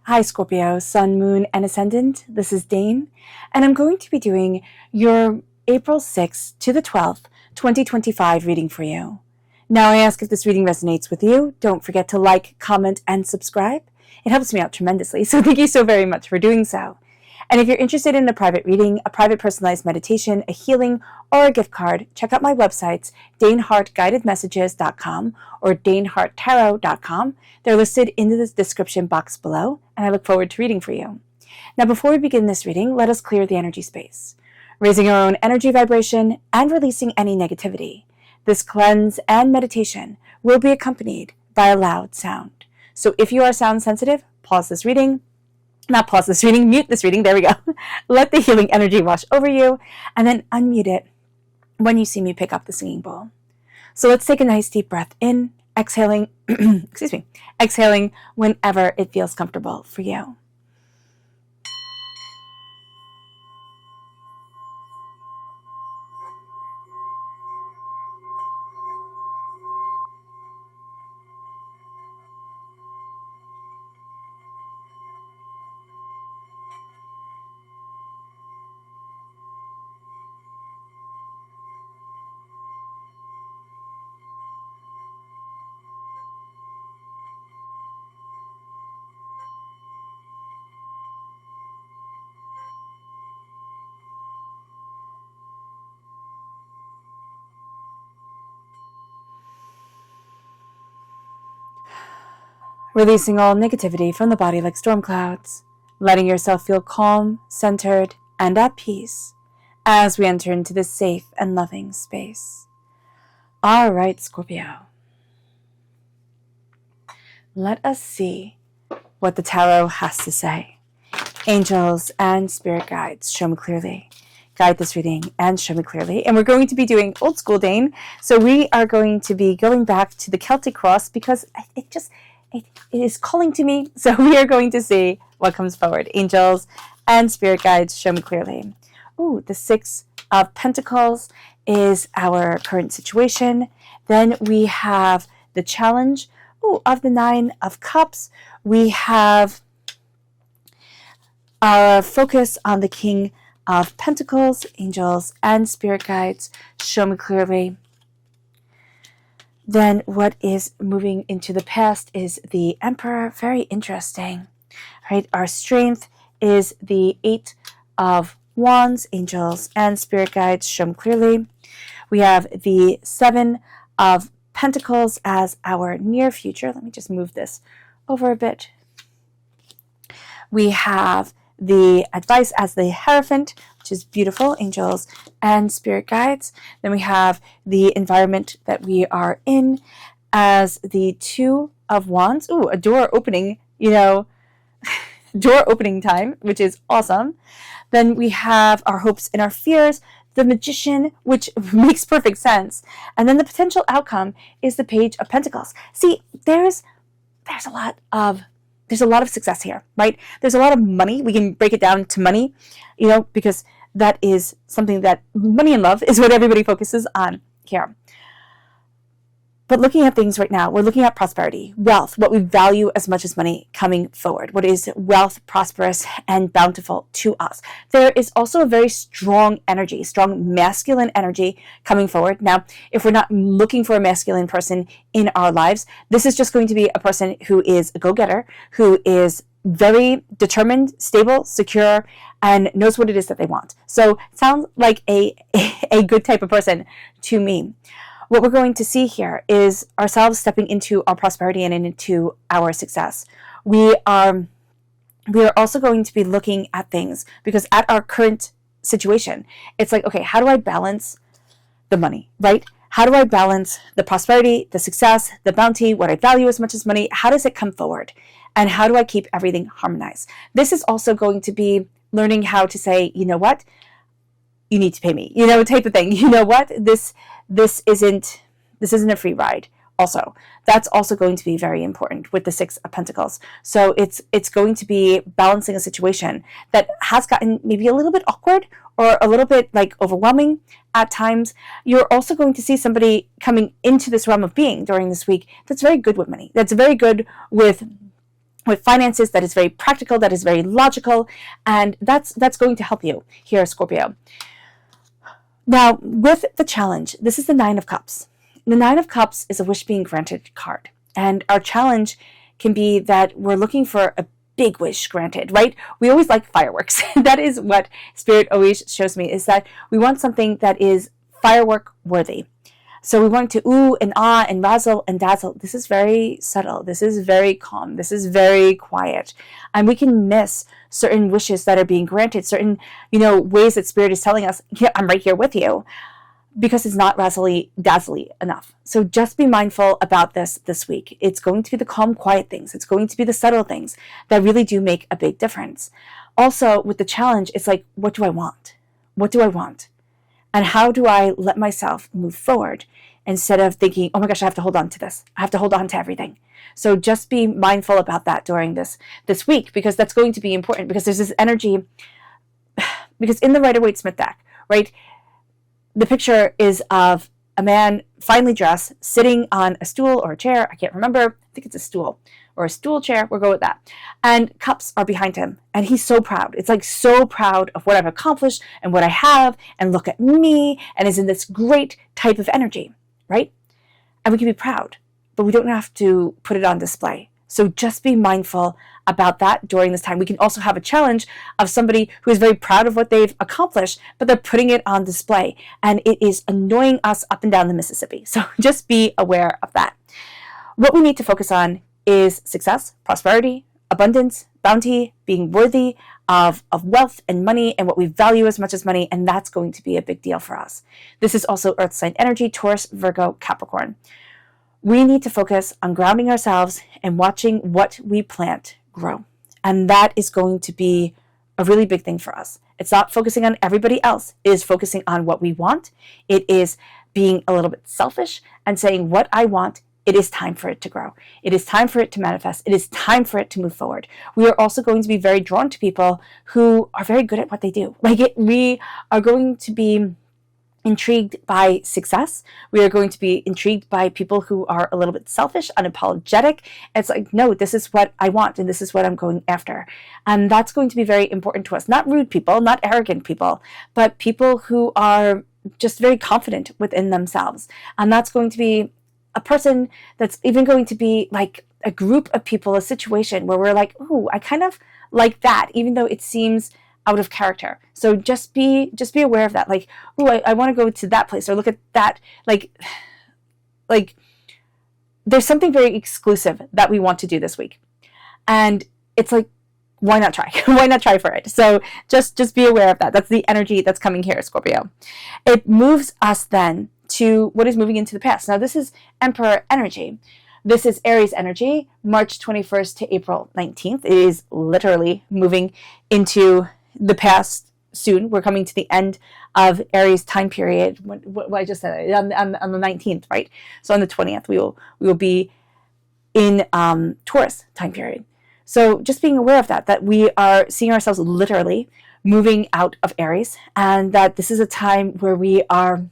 Hi Scorpio, Sun, Moon, and Ascendant. This is Dane, and I'm going to be doing your April 6th to the 12th, 2025 reading for you. Now I ask if this reading resonates with you. Don't forget to like, comment, and subscribe. It helps me out tremendously, so thank you so very much for doing so. And if you're interested in a private reading, a private personalized meditation, a healing, or a gift card, check out my websites, danehartguidedmessages.com or daneharttarot.com. They're listed in the description box below, and I look forward to reading for you. Now, before we begin this reading, let us clear the energy space, raising our own energy vibration and releasing any negativity. This cleanse and meditation will be accompanied by a loud sound. So if you are sound sensitive, mute this reading, there we go. Let the healing energy wash over you, and then unmute it when you see me pick up the singing bowl. So let's take a nice deep breath in, exhaling, exhaling whenever it feels comfortable for you. Releasing all negativity from the body like storm clouds, letting yourself feel calm, centered, and at peace as we enter into this safe and loving space. All right, Scorpio. Let us see what the tarot has to say. Angels and spirit guides, show me clearly. Guide this reading and show me clearly. And we're going to be doing old school Dane. So we are going to be going back to the Celtic cross because it is calling to me. So we are going to see what comes forward. Angels and spirit guides, show me clearly. Ooh, the Six of Pentacles is our current situation. Then we have the challenge of the Nine of Cups. We have our focus on the King of Pentacles. Angels and spirit guides, show me clearly. Then what is moving into the past is the Emperor. Very interesting. Right? Our strength is the Eight of Wands. Angels and spirit guides, show me clearly. We have the Seven of Pentacles as our near future. Let me just move this over a bit. We have the Advice as the Hierophant, which is beautiful, angels and spirit guides. Then we have the environment that we are in as the Two of Wands. Ooh, a door opening, door opening time, which is awesome. Then we have our hopes and our fears, the Magician, which makes perfect sense. And then the potential outcome is the Page of Pentacles. See, there's a lot of success here, right? There's a lot of money. We can break it down to money, because that is something that money and love is what everybody focuses on here. But looking at things right now, we're looking at prosperity, wealth, what we value as much as money coming forward. What is wealth, prosperous, and bountiful to us? There is also a very strong energy, strong masculine energy coming forward. Now, if we're not looking for a masculine person in our lives, this is just going to be a person who is a go-getter, who is very determined, stable, secure, and knows what it is that they want. So sounds like a good type of person to me. What we're going to see here is ourselves stepping into our prosperity and into our success. We are also going to be looking at things because at our current situation, it's like, okay, how do I balance the money, right? How do I balance the prosperity, the success, the bounty, what I value as much as money? How does it come forward? And how do I keep everything harmonized? This is also going to be learning how to say, you know what? You need to pay me, type of thing. You know what? This isn't a free ride. Also, that's also going to be very important with the Six of Pentacles. So it's going to be balancing a situation that has gotten maybe a little bit awkward or a little bit like overwhelming at times. You're also going to see somebody coming into this realm of being during this week that's very good with money. That's very good with with finances, that is very practical, that is very logical, and that's going to help you here, Scorpio. Now, with the challenge, this is the Nine of Cups. The Nine of Cups is a wish being granted card, and our challenge can be that we're looking for a big wish granted, right? We always like fireworks. That is what Spirit always shows me, is that we want something that is firework worthy. So we want to ooh and ah and razzle and dazzle. This is very subtle. This is very calm. This is very quiet. And we can miss certain wishes that are being granted, certain, ways that Spirit is telling us, yeah, I'm right here with you, because it's not razzly dazzly enough. So just be mindful about this week. It's going to be the calm, quiet things. It's going to be the subtle things that really do make a big difference. Also, with the challenge, it's like, what do I want? What do I want? And how do I let myself move forward instead of thinking, oh my gosh, I have to hold on to this. I have to hold on to everything. So just be mindful about that during this week, because that's going to be important, because there's this energy, because in the Rider-Waite-Smith deck, right, the picture is of a man finely dressed, sitting on a stool or a chair. I can't remember. I think it's a stool or a stool chair. We'll go with that. And cups are behind him. And he's so proud. It's like so proud of what I've accomplished and what I have. And look at me. And is in this great type of energy, right? And we can be proud, but we don't have to put it on display. So just be mindful about that during this time. We can also have a challenge of somebody who is very proud of what they've accomplished, but they're putting it on display, and it is annoying us up and down the Mississippi. So just be aware of that. What we need to focus on is success, prosperity, abundance, bounty, being worthy of wealth and money and what we value as much as money, and that's going to be a big deal for us. This is also Earth sign energy, Taurus, Virgo, Capricorn. We need to focus on grounding ourselves and watching what we plant grow. And that is going to be a really big thing for us. It's not focusing on everybody else. It is focusing on what we want. It is being a little bit selfish and saying, what I want, it is time for it to grow. It is time for it to manifest. It is time for it to move forward. We are also going to be very drawn to people who are very good at what they do. We are going to be intrigued by success. We are going to be intrigued by people who are a little bit selfish, unapologetic. It's like, no, this is what I want and this is what I'm going after. And that's going to be very important to us. Not rude people, not arrogant people, but people who are just very confident within themselves. And that's going to be a person that's even going to be like a group of people, a situation where we're like, ooh, I kind of like that, even though it seems out of character. So just be aware of that. Like, oh, I want to go to that place or look at that. Like there's something very exclusive that we want to do this week. And it's like, why not try? Why not try for it? So just be aware of that. That's the energy that's coming here, Scorpio. It moves us then to what is moving into the past. Now, this is Emperor energy. This is Aries energy, March 21st to April 19th. It is literally moving into the past soon. We're coming to the end of Aries time period. What I just said on the 19th, right? So on the 20th, we will be in Taurus time period. So just being aware of that we are seeing ourselves literally moving out of Aries, and that this is a time where we are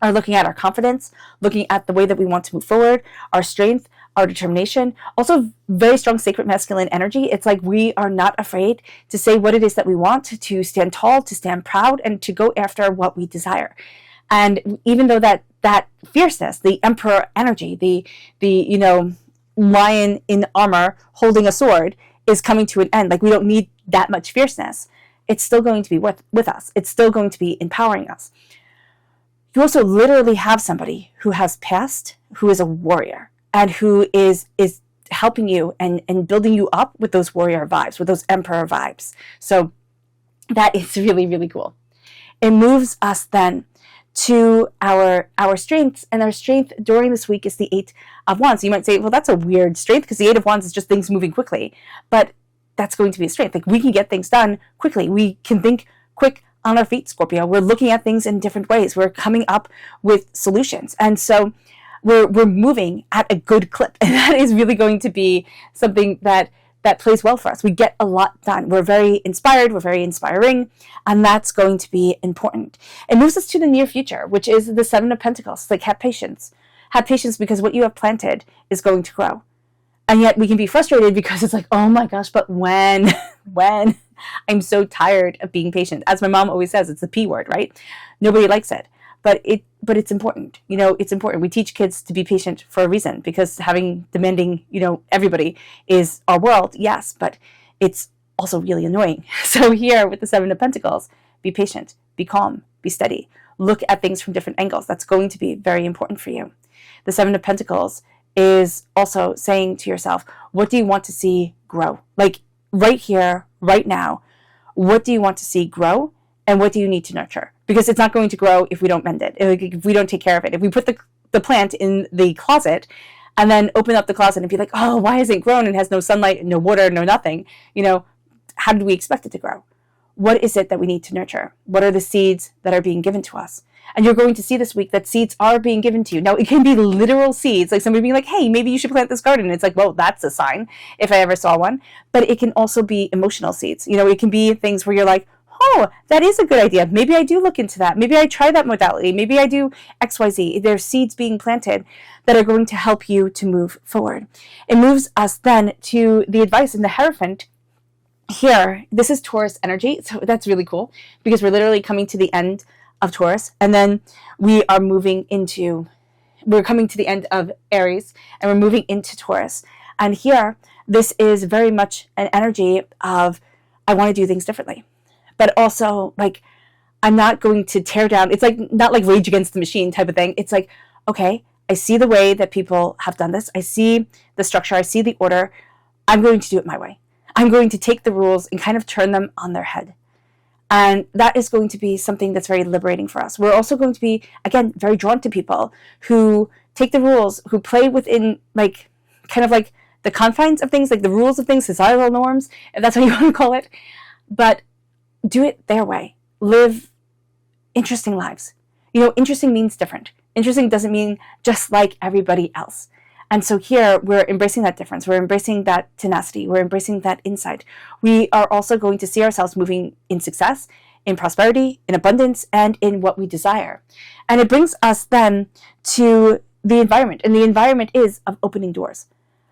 looking at our confidence, looking at the way that we want to move forward, our strength, our determination, also very strong sacred masculine energy. It's like we are not afraid to say what it is that we want, to stand tall, to stand proud, and to go after what we desire. And even though that fierceness, the emperor energy, the lion in armor holding a sword is coming to an end, like we don't need that much fierceness, it's still going to be with us. It's still going to be empowering us. You also literally have somebody who has passed, who is a warrior, and who is helping you and building you up with those warrior vibes, with those emperor vibes. So that is really, really cool. It moves us then to our strengths, and our strength during this week is the Eight of Wands. You might say, well, that's a weird strength because the Eight of Wands is just things moving quickly, but that's going to be a strength. Like we can get things done quickly. We can think quick on our feet, Scorpio. We're looking at things in different ways. We're coming up with solutions. And so we're moving at a good clip. And that is really going to be something that plays well for us. We get a lot done. We're very inspired. We're very inspiring. And that's going to be important. It moves us to the near future, which is the Seven of Pentacles. Like have patience. Have patience because what you have planted is going to grow. And yet we can be frustrated because it's like, oh my gosh, but when? When? I'm so tired of being patient. As my mom always says, it's the P word, right? Nobody likes it. But it's important. It's important. We teach kids to be patient for a reason, because demanding, everybody is our world, yes, but it's also really annoying. So here with the Seven of Pentacles, be patient, be calm, be steady. Look at things from different angles. That's going to be very important for you. The Seven of Pentacles is also saying to yourself, what do you want to see grow? Like right here, right now, what do you want to see grow, and what do you need to nurture? Because it's not going to grow if we don't mend it, if we don't take care of it. If we put the plant in the closet and then open up the closet and be like, oh, why hasn't it grown and has no sunlight, no water, no nothing? How do we expect it to grow? What is it that we need to nurture? What are the seeds that are being given to us? And you're going to see this week that seeds are being given to you. Now, it can be literal seeds, like somebody being like, hey, maybe you should plant this garden. And it's like, well, that's a sign if I ever saw one. But it can also be emotional seeds. It can be things where you're like, oh, that is a good idea. Maybe I do look into that. Maybe I try that modality. Maybe I do XYZ. There's seeds being planted that are going to help you to move forward. It moves us then to the advice in the Hierophant. Here, this is Taurus energy. So that's really cool because we're literally coming to the end of Taurus, and then we're coming to the end of Aries, and we're moving into Taurus. And here, this is very much an energy of, I want to do things differently, but also like, I'm not going to tear down. It's like not like Rage Against the Machine type of thing. It's like, okay, I see the way that people have done this. I see the structure. I see the order. I'm going to do it my way. I'm going to take the rules and kind of turn them on their head. And that is going to be something that's very liberating for us. We're also going to be, again, very drawn to people who take the rules, who play within like kind of like the confines of things, like the rules of things, societal norms, if that's what you want to call it, but do it their way. Live interesting lives. Interesting means different. Interesting doesn't mean just like everybody else. And so here we're embracing that difference. We're embracing that tenacity. We're embracing that insight. We are also going to see ourselves moving in success, in prosperity, in abundance, and in what we desire. And it brings us then to the environment. And the environment is of opening doors,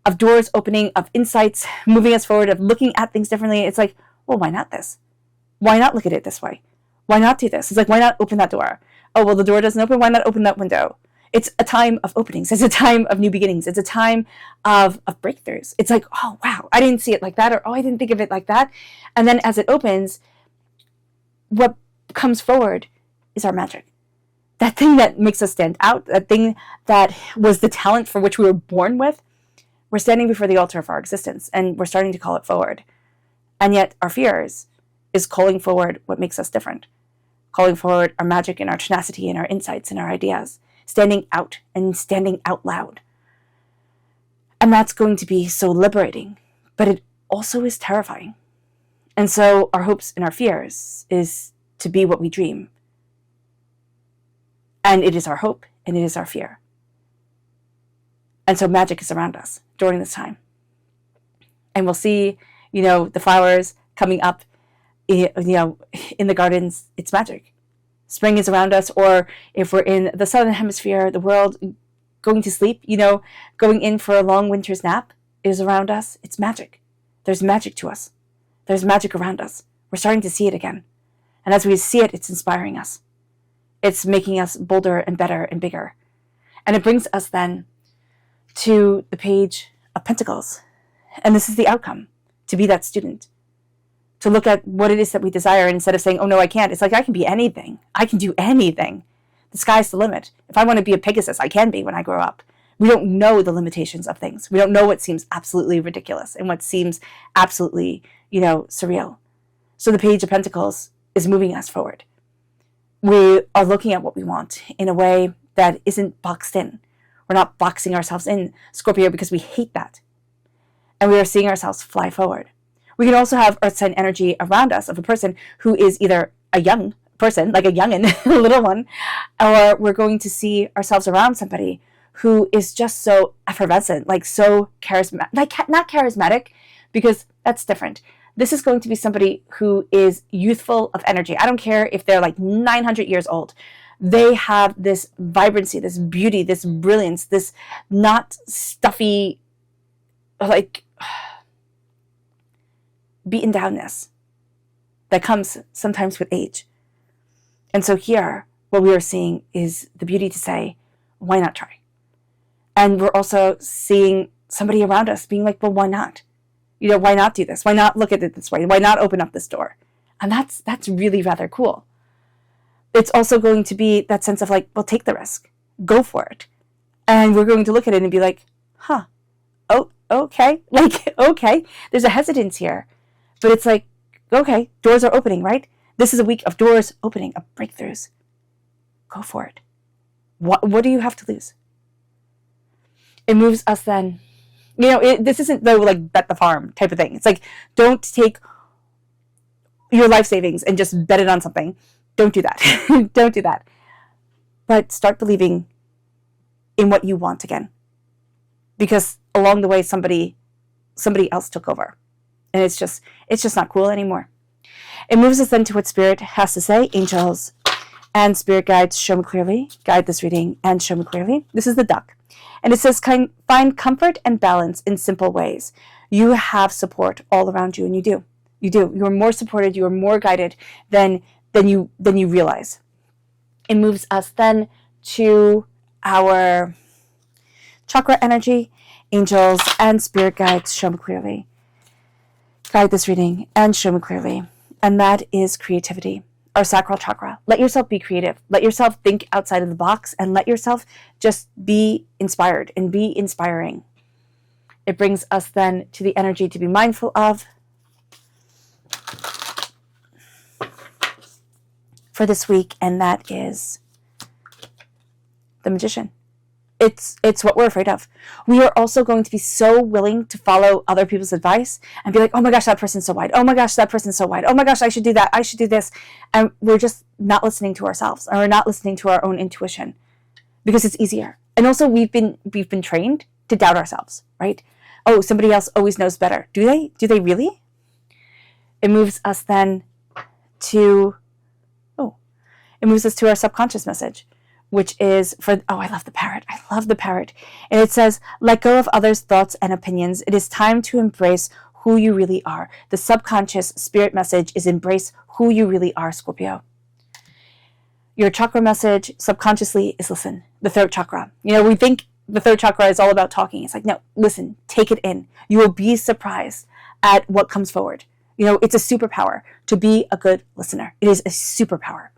of doors opening, of insights, moving us forward, of looking at things differently. It's like, well, why not this? Why not look at it this way? Why not do this? It's like, why not open that door? Oh, well, the door doesn't open. Why not open that window? It's a time of openings. It's a time of new beginnings. It's a time of breakthroughs. It's like, oh, wow, I didn't see it like that, or oh, I didn't think of it like that. And then as it opens, what comes forward is our magic. That thing that makes us stand out, that thing that was the talent for which we were born with, we're standing before the altar of our existence, and we're starting to call it forward. And yet our fears is calling forward what makes us different, calling forward our magic and our tenacity and our insights and our ideas, standing out and standing out loud. And that's going to be so liberating, but it also is terrifying. And so our hopes and our fears is to be what we dream. And it is our hope and it is our fear. And so magic is around us during this time. And we'll see, the flowers coming up, in the gardens. It's magic. Spring is around us, or if we're in the southern hemisphere, the world going to sleep, going in for a long winter's nap is around us. It's magic. There's magic to us. There's magic around us. We're starting to see it again. And as we see it, it's inspiring us. It's making us bolder and better and bigger. And it brings us then to the Page of Pentacles. And this is the outcome, to be that student. To look at what it is that we desire instead of saying, oh, no, I can't. It's like, I can be anything. I can do anything. The sky's the limit. If I want to be a Pegasus, I can be when I grow up. We don't know the limitations of things. We don't know what seems absolutely ridiculous and what seems absolutely, surreal. So the Page of Pentacles is moving us forward. We are looking at what we want in a way that isn't boxed in. We're not boxing ourselves in, Scorpio, because we hate that. And we are seeing ourselves fly forward. We can also have earth sign energy around us of a person who is either a young person, like a youngin', a little one, or we're going to see ourselves around somebody who is just so effervescent, like so charismatic, like not charismatic, because that's different. This is going to be somebody who is youthful of energy. I don't care if they're like 900 years old. They have this vibrancy, this beauty, this brilliance, this not stuffy like beaten downness that comes sometimes with age. And so here, what we are seeing is the beauty to say, why not try? And we're also seeing somebody around us being like, well, why not? Why not do this? Why not look at it this way? Why not open up this door? And that's really rather cool. It's also going to be that sense of like, well, take the risk. Go for it. And we're going to look at it and be like, oh, okay. Like, okay. There's a hesitance here. But it's like, okay, doors are opening, right? This is a week of doors opening, of breakthroughs. Go for it. What do you have to lose? It moves us then. This isn't though like bet the farm type of thing. It's like, don't take your life savings and just bet it on something. Don't do that. Don't do that. But start believing in what you want again. Because along the way, somebody else took over. And it's just not cool anymore. It moves us then to what Spirit has to say. Angels and Spirit guides, show me clearly. Guide this reading and show me clearly. This is the duck. And it says, find comfort and balance in simple ways. You have support all around you, and you do. You do. You are more supported. You are more guided than you realize. It moves us then to our chakra energy. Angels and Spirit guides, show me clearly. Guide this reading and show me clearly. And that is creativity, our sacral chakra. Let yourself be creative. Let yourself think outside of the box, and let yourself just be inspired and be inspiring. It brings us then to the energy to be mindful of for this week, and that is the Magician. It's what we're afraid of. We are also going to be so willing to follow other people's advice and be like, oh my gosh, that person's so wide. Oh my gosh, that person's so wide. Oh my gosh, I should do that. I should do this. And we're just not listening to ourselves, or we're not listening to our own intuition because it's easier. And also we've been trained to doubt ourselves, right? Oh, somebody else always knows better. Do they? Do they really? It moves us then to our subconscious message, which is I love the parrot. I love the parrot. And it says, let go of others' thoughts and opinions. It is time to embrace who you really are. The subconscious spirit message is embrace who you really are, Scorpio. Your chakra message subconsciously is listen, the throat chakra. We think the throat chakra is all about talking. It's like, no, listen, take it in. You will be surprised at what comes forward. It's a superpower to be a good listener. It is a superpower.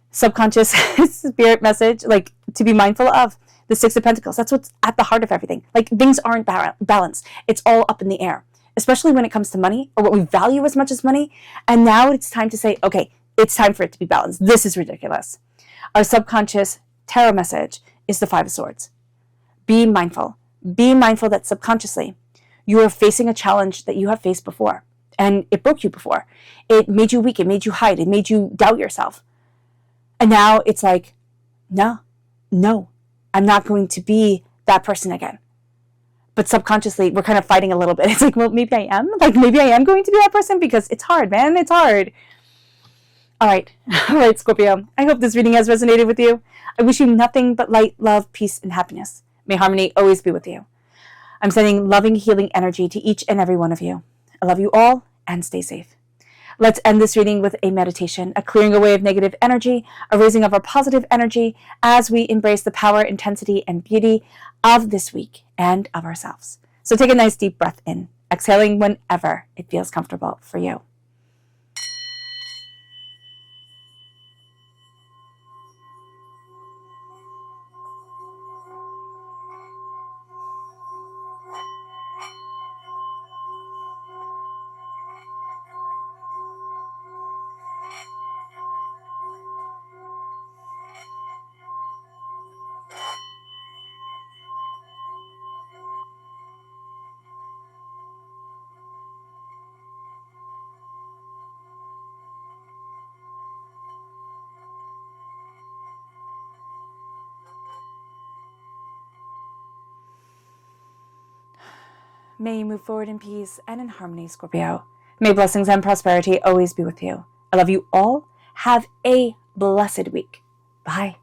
Subconscious spirit message, like to be mindful of the Six of Pentacles. That's what's at the heart of everything. Like things aren't balanced. It's all up in the air, especially when it comes to money or what we value as much as money. And now it's time to say, okay, it's time for it to be balanced. This is ridiculous. Our subconscious tarot message is the Five of Swords. Be mindful. Be mindful that subconsciously you are facing a challenge that you have faced before and it broke you before. It made you weak. It made you hide. It made you doubt yourself. And now it's like, no, I'm not going to be that person again. But subconsciously, we're kind of fighting a little bit. It's like, well, maybe I am. Like, maybe I am going to be that person because it's hard, man. It's hard. All right, Scorpio. I hope this reading has resonated with you. I wish you nothing but light, love, peace, and happiness. May harmony always be with you. I'm sending loving, healing energy to each and every one of you. I love you all, and stay safe. Let's end this reading with a meditation, a clearing away of negative energy, a raising of our positive energy as we embrace the power, intensity, and beauty of this week and of ourselves. So take a nice deep breath in, exhaling whenever it feels comfortable for you. May you move forward in peace and in harmony, Scorpio. May blessings and prosperity always be with you. I love you all. Have a blessed week. Bye.